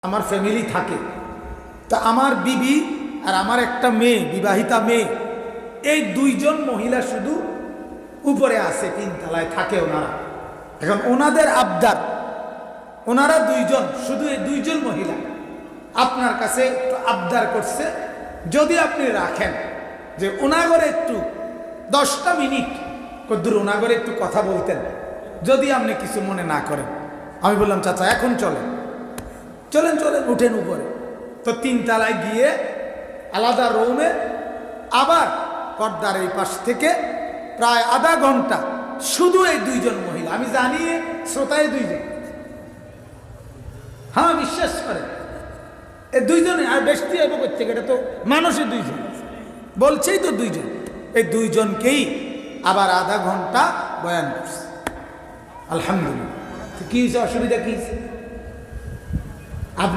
আমার ফ্যামিলি থাকে। তা আমার বিবি আর আমার একটা মেয়ে, বিবাহিতা মেয়ে, এই দুইজন মহিলা শুধু উপরে আছে, তিনতলায় থাকে ওনারা। এখন ওনাদের আবদার, ওনারা দুইজন, শুধু এই দুইজন মহিলা আপনার কাছে একটু আবদার করছে, যদি আপনি রাখেন যে ওনাগরে একটু 10টা মিনিট কদ্দুর ওনাগরে একটু কথা বলতেন, যদি আপনি কিছু মনে না করেন। আমি বললাম চাচা এখন চলেন চলেন চলেন, উঠেন উপরে। তো তিনতলায় গিয়ে আলাদা রুমে আবার পর্দার এই পাশ থেকে প্রায় আধা ঘন্টা শুধু এই দুইজন মহিলা। আমি জানি শ্রোতায় দুইজন, হ্যাঁ বিশ্বাস করে এই দুইজনে, আর বেশি আইব করছে, এটা তো মানুষের দুইজন, বলছেই তো দুইজন। এই দুইজনকেই আবার আধা ঘন্টা বয়ান করছে। আলহামদুলিল্লাহ। কি হয়েছে, অসুবিধা কি হয়েছে?